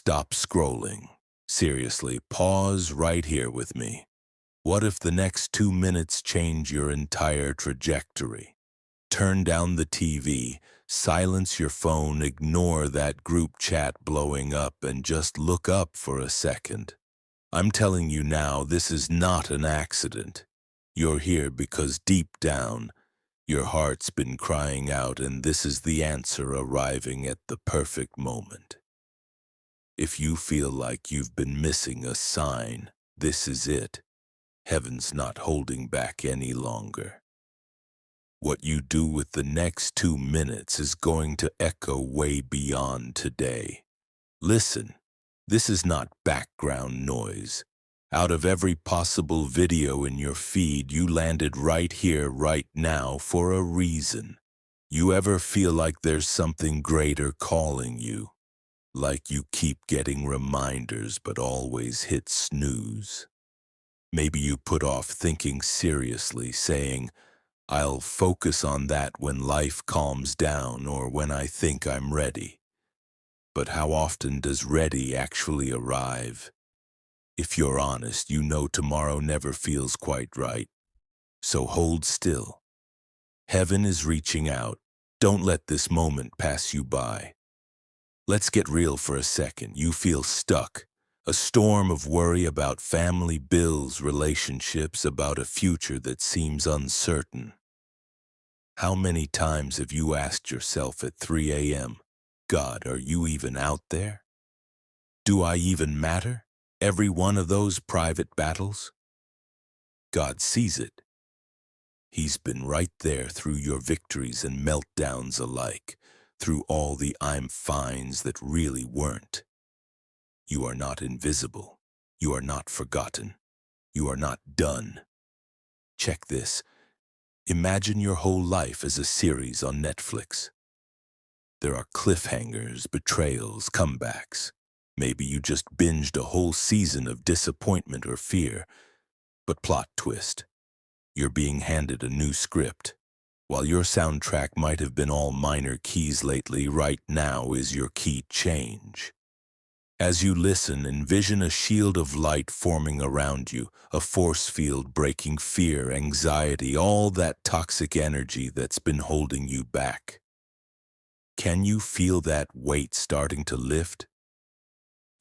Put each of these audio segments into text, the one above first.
stop scrolling. Seriously, pause right here with me. What if the next 2 minutes change your entire trajectory? Turn down the TV, silence your phone, ignore that group chat blowing up, and just look up for a second. I'm telling you now, this is not an accident. You're here because deep down, your heart's been crying out, and this is the answer arriving at the perfect moment. If you feel like you've been missing a sign, this is it. Heaven's not holding back any longer. What you do with the next 2 minutes is going to echo way beyond today. Listen, this is not background noise. Out of every possible video in your feed, you landed right here, right now, for a reason. You ever feel like there's something greater calling you? Like you keep getting reminders but always hit snooze? Maybe you put off thinking seriously, saying, I'll focus on that when life calms down or when I think I'm ready. But how often does ready actually arrive? If you're honest, you know tomorrow never feels quite right. So hold still. Heaven is reaching out. Don't let this moment pass you by. Let's get real for a second. You feel stuck. A storm of worry about family, bills, relationships, about a future that seems uncertain. How many times have you asked yourself at 3 a.m., God, are you even out there? Do I even matter? Every one of those private battles? God sees it. He's been right there through your victories and meltdowns alike, through all the I'm fines that really weren't. You are not invisible. You are not forgotten. You are not done. Check this. Imagine your whole life as a series on Netflix. There are cliffhangers, betrayals, comebacks. Maybe you just binged a whole season of disappointment or fear. But plot twist. You're being handed a new script. While your soundtrack might have been all minor keys lately, right now is your key change. As you listen, envision a shield of light forming around you, a force field breaking fear, anxiety, all that toxic energy that's been holding you back. Can you feel that weight starting to lift?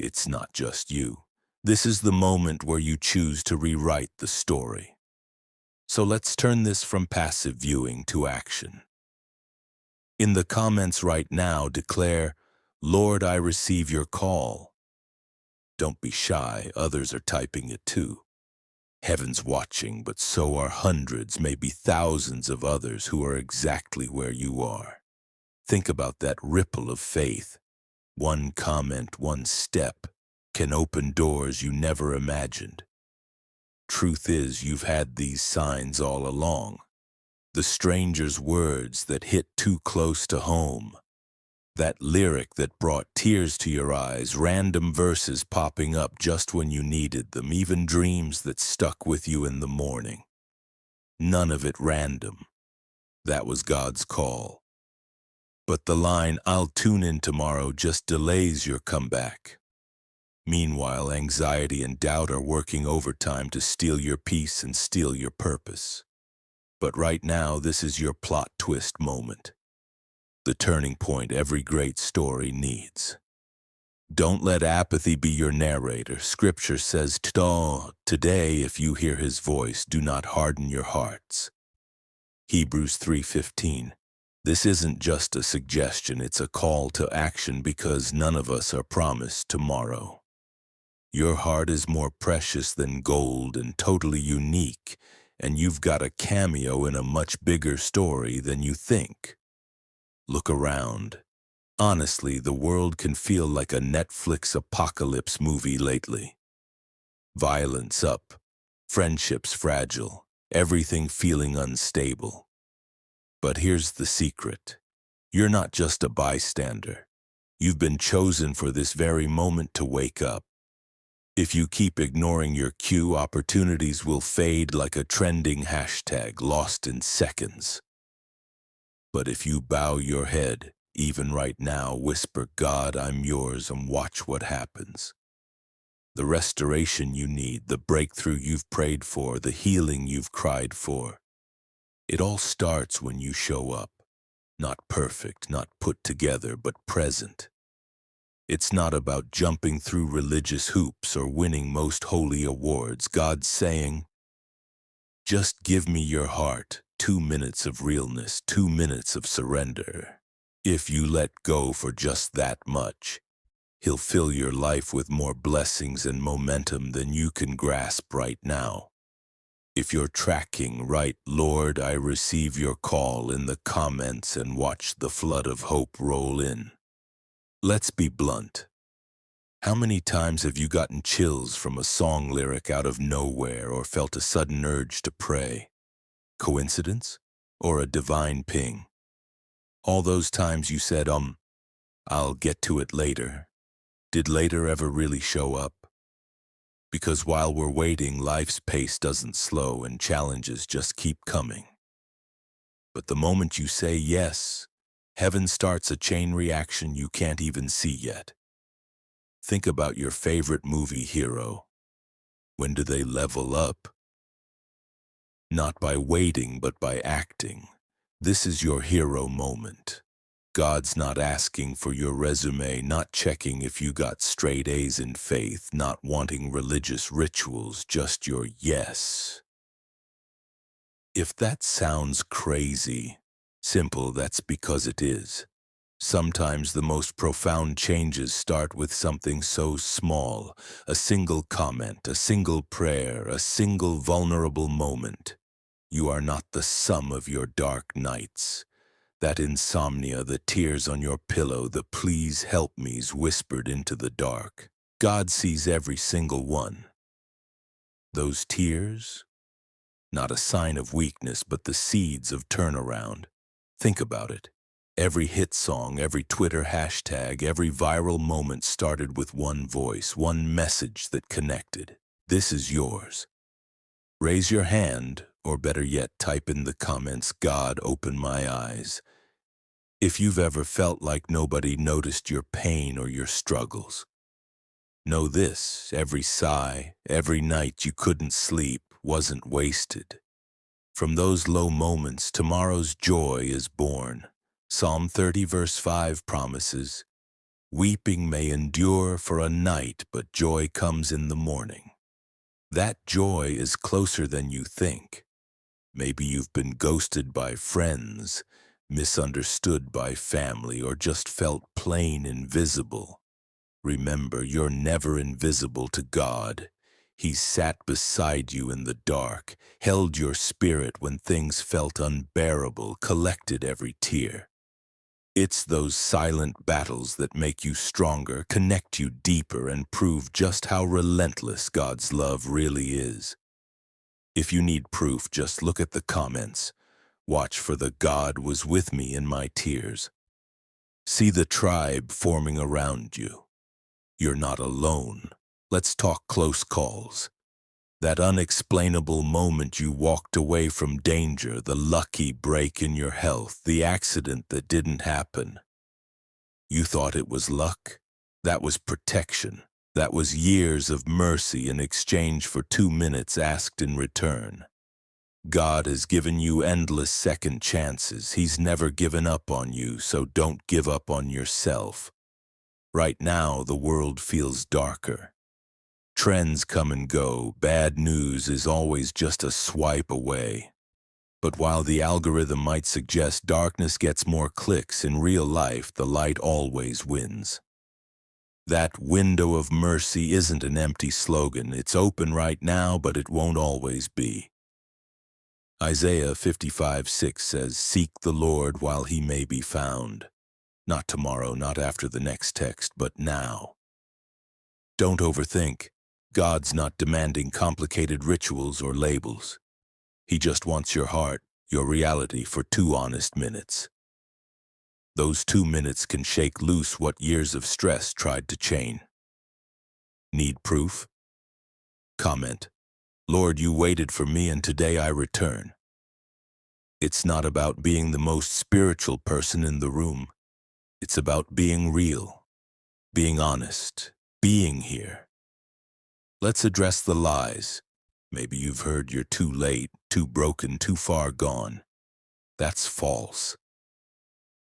It's not just you. This is the moment where you choose to rewrite the story. So let's turn this from passive viewing to action. In the comments right now, declare, Lord, I receive your call. Don't be shy, others are typing it too. Heaven's watching, but so are hundreds, maybe thousands of others who are exactly where you are. Think about that ripple of faith. One comment, one step, can open doors you never imagined. Truth is, you've had these signs all along. The stranger's words that hit too close to home. That lyric that brought tears to your eyes, random verses popping up just when you needed them, even dreams that stuck with you in the morning. None of it random. That was God's call. But the line, I'll tune in tomorrow, just delays your comeback. Meanwhile, anxiety and doubt are working overtime to steal your peace and steal your purpose. But right now, this is your plot twist moment. The turning point every great story needs. Don't let apathy be your narrator. Scripture says, today, if you hear his voice, do not harden your hearts. Hebrews 3:15. This isn't just a suggestion, it's a call to action because none of us are promised tomorrow. Your heart is more precious than gold and totally unique, and you've got a cameo in a much bigger story than you think. Look around. Honestly, the world can feel like a Netflix apocalypse movie lately. Violence up, friendships fragile, everything feeling unstable. But here's the secret. You're not just a bystander. You've been chosen for this very moment to wake up. If you keep ignoring your cue, opportunities will fade like a trending hashtag lost in seconds. But if you bow your head, Even right now, whisper, God, I'm yours, and watch what happens. The restoration you need, the breakthrough you've prayed for, the healing you've cried for. It all starts when you show up. Not perfect, not put together, but present. It's not about jumping through religious hoops or winning most holy awards. God's saying, just give me your heart, 2 minutes of realness, 2 minutes of surrender. If you let go for just that much, He'll fill your life with more blessings and momentum than you can grasp right now. If you're tracking, write, Lord, I receive your call in the comments and watch the flood of hope roll in. Let's be blunt. How many times have you gotten chills from a song lyric out of nowhere or felt a sudden urge to pray? Coincidence? Or a divine ping? All those times you said, I'll get to it later. Did later ever really show up? Because while we're waiting, life's pace doesn't slow and challenges just keep coming. But the moment you say yes, heaven starts a chain reaction you can't even see yet. Think about your favorite movie hero. When do they level up? Not by waiting, but by acting. This is your hero moment. God's not asking for your resume, not checking if you got straight A's in faith, not wanting religious rituals, just your yes. If that sounds crazy, simple, that's because it is. Sometimes the most profound changes start with something so small, a single comment, a single prayer, a single vulnerable moment. You are not the sum of your dark nights. That insomnia, the tears on your pillow, the please help me's whispered into the dark. God sees every single one. Those tears? Not a sign of weakness, but the seeds of turnaround. Think about it. Every hit song, every Twitter hashtag, every viral moment started with one voice, one message that connected. This is yours. Raise your hand, or better yet, type in the comments, God, open my eyes. If you've ever felt like nobody noticed your pain or your struggles, know this, every sigh, every night you couldn't sleep wasn't wasted. From those low moments, tomorrow's joy is born. Psalm 30 verse 5 promises, weeping may endure for a night, but joy comes in the morning. That joy is closer than you think. Maybe you've been ghosted by friends, misunderstood by family, or just felt plain invisible. Remember, you're never invisible to God. He sat beside you in the dark, held your spirit when things felt unbearable, collected every tear. It's those silent battles that make you stronger, connect you deeper, and prove just how relentless God's love really is. If you need proof, just look at the comments. Watch for the God was with me in my tears. See the tribe forming around you. You're not alone. Let's talk close calls. That unexplainable moment you walked away from danger, the lucky break in your health, the accident that didn't happen. You thought it was luck? That was protection. That was years of mercy in exchange for 2 minutes asked in return. God has given you endless second chances. He's never given up on you, so don't give up on yourself. Right now, the world feels darker. Trends come and go. Bad news is always just a swipe away. But while the algorithm might suggest darkness gets more clicks, in real life, the light always wins. That window of mercy isn't an empty slogan. It's open right now, but it won't always be. Isaiah 55:6 says, seek the Lord while he may be found. Not tomorrow, not after the next text, but now. Don't overthink. God's not demanding complicated rituals or labels. He just wants your heart, your reality for 2 honest minutes. Those 2 minutes can shake loose what years of stress tried to chain. Need proof? Comment, Lord, you waited for me and today I return. It's not about being the most spiritual person in the room. It's about being real, being honest, being here. Let's address the lies. Maybe you've heard you're too late, too broken, too far gone. That's false.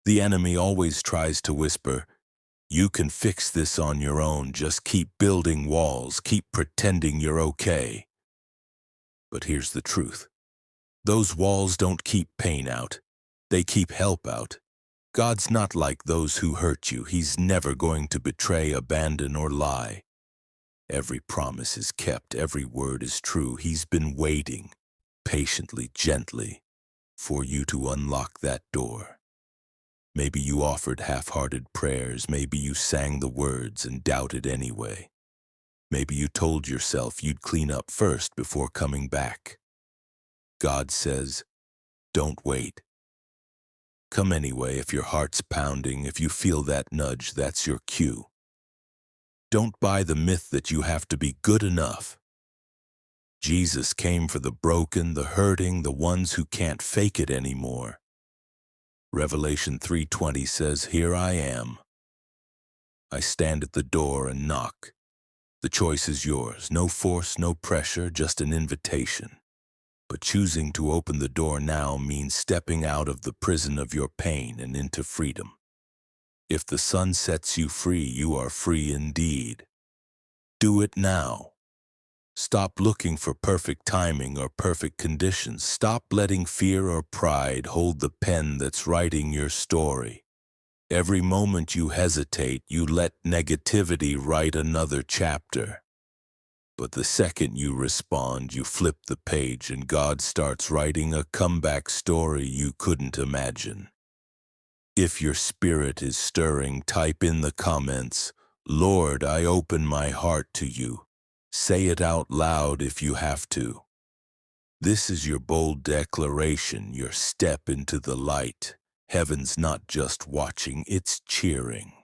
The enemy always tries to whisper, "You can fix this on your own, just keep building walls, keep pretending you're okay." But here's the truth. Those walls don't keep pain out. They keep help out. God's not like those who hurt you. He's never going to betray, abandon, or lie. Every promise is kept. Every word is true. He's been waiting, patiently, gently, for you to unlock that door. Maybe you offered half-hearted prayers. Maybe you sang the words and doubted anyway. Maybe you told yourself you'd clean up first before coming back. God says, don't wait. Come anyway if your heart's pounding, if you feel that nudge, that's your cue. Don't buy the myth that you have to be good enough. Jesus came for the broken, the hurting, the ones who can't fake it anymore. Revelation 3:20 says, "Here I am. I stand at the door and knock." The choice is yours. No force, no pressure, just an invitation. But choosing to open the door now means stepping out of the prison of your pain and into freedom. If the sun sets you free, you are free indeed. Do it now. Stop looking for perfect timing or perfect conditions. Stop letting fear or pride hold the pen that's writing your story. Every moment you hesitate, you let negativity write another chapter. But the second you respond, you flip the page and God starts writing a comeback story you couldn't imagine. If your spirit is stirring, type in the comments, "Lord, I open my heart to you." Say it out loud if you have to. This is your bold declaration, your step into the light. Heaven's not just watching, it's cheering.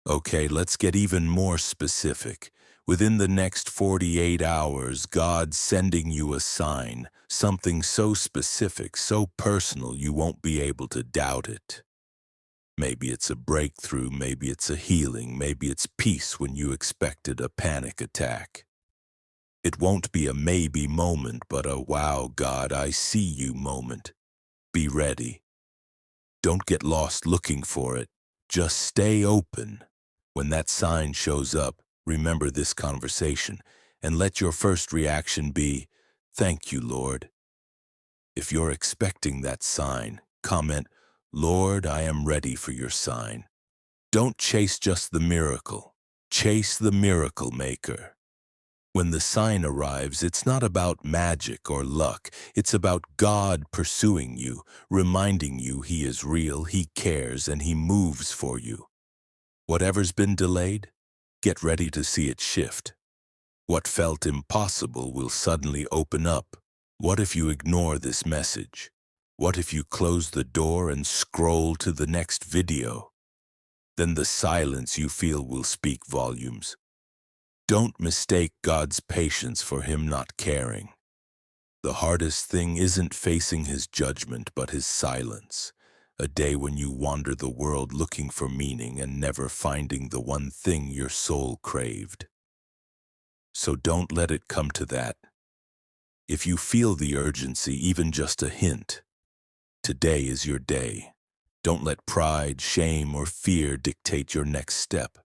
Okay, let's get even more specific. Within the next 48 hours, God's sending you a sign, something so specific, so personal you won't be able to doubt it. Maybe it's a breakthrough, maybe it's a healing, maybe it's peace when you expected a panic attack. It won't be a maybe moment, but a wow, God, I see you moment. Be ready. Don't get lost looking for it. Just stay open. When that sign shows up, remember this conversation and let your first reaction be, "Thank you, Lord." If you're expecting that sign, comment, "Lord, I am ready for your sign." Don't chase just the miracle. Chase the miracle maker. When the sign arrives, it's not about magic or luck. It's about God pursuing you, reminding you He is real, He cares, and He moves for you. Whatever's been delayed, get ready to see it shift. What felt impossible will suddenly open up. What if you ignore this message? What if you close the door and scroll to the next video? Then the silence you feel will speak volumes. Don't mistake God's patience for Him not caring. The hardest thing isn't facing His judgment, but His silence. A day when you wander the world looking for meaning and never finding the one thing your soul craved. So don't let it come to that. If you feel the urgency, even just a hint, today is your day. Don't let pride, shame, or fear dictate your next step.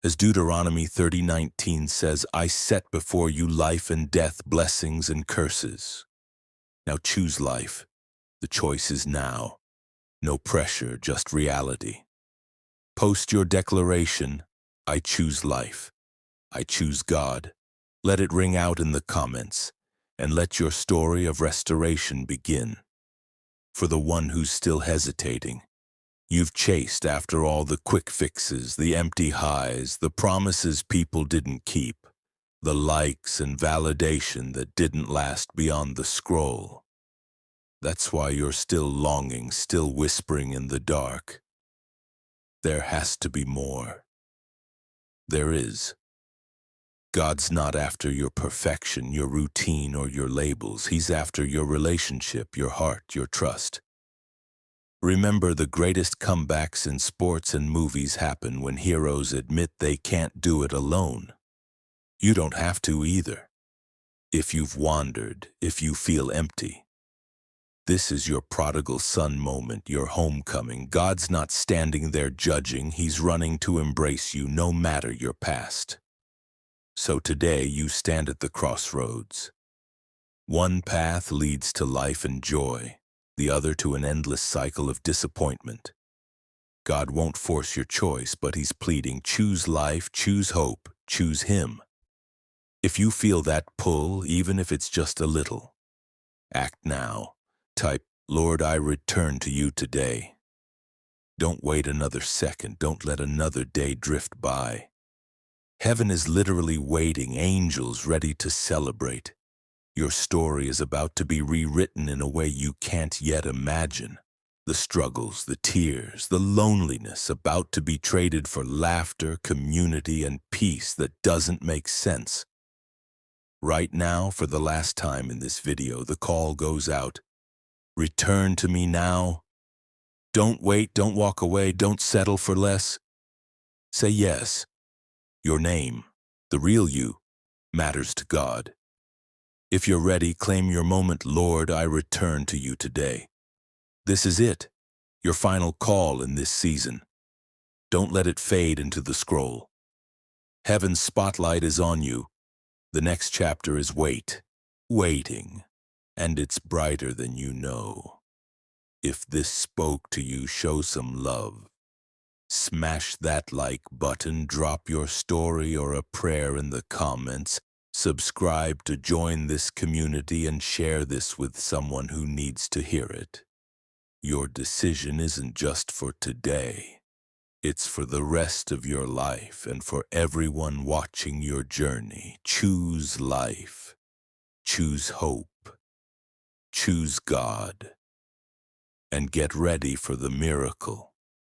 As Deuteronomy 30:19 says, "I set before you life and death, blessings and curses." Now choose life. The choice is now. No pressure, just reality. Post your declaration, "I choose life. I choose God." Let it ring out in the comments, and let your story of restoration begin. For the one who's still hesitating, you've chased after all the quick fixes, the empty highs, the promises people didn't keep, the likes and validation that didn't last beyond the scroll. That's why you're still longing, still whispering in the dark. There has to be more. There is. God's not after your perfection, your routine, or your labels. He's after your relationship, your heart, your trust. Remember, the greatest comebacks in sports and movies happen when heroes admit they can't do it alone. You don't have to either. If you've wandered, if you feel empty, this is your prodigal son moment, your homecoming. God's not standing there judging, He's running to embrace you no matter your past. So today you stand at the crossroads. One path leads to life and joy, the other to an endless cycle of disappointment. God won't force your choice, but He's pleading, choose life, choose hope, choose Him. If you feel that pull, even if it's just a little, act now. Type, Lord, I return to you today. Don't wait another second. Don't let another day drift by. Heaven is literally waiting, angels ready to celebrate. Your story is about to be rewritten in a way you can't yet imagine. The struggles, the tears, the loneliness about to be traded for laughter, community, and peace that doesn't make sense. Right now, for the last time in this video, the call goes out. Return to me now. Don't wait, don't walk away, don't settle for less. Say yes. Your name, the real you, matters to God. If you're ready, claim your moment. Lord, I return to you today. This is it, your final call in this season. Don't let it fade into the scroll. Heaven's spotlight is on you. The next chapter is waiting, and it's brighter than you know. If this spoke to you, show some love. Smash that like button, drop your story or a prayer in the comments, subscribe to join this community, and share this with someone who needs to hear it. Your decision isn't just for today. It's for the rest of your life and for everyone watching your journey. Choose life. Choose hope. Choose God. And get ready for the miracle.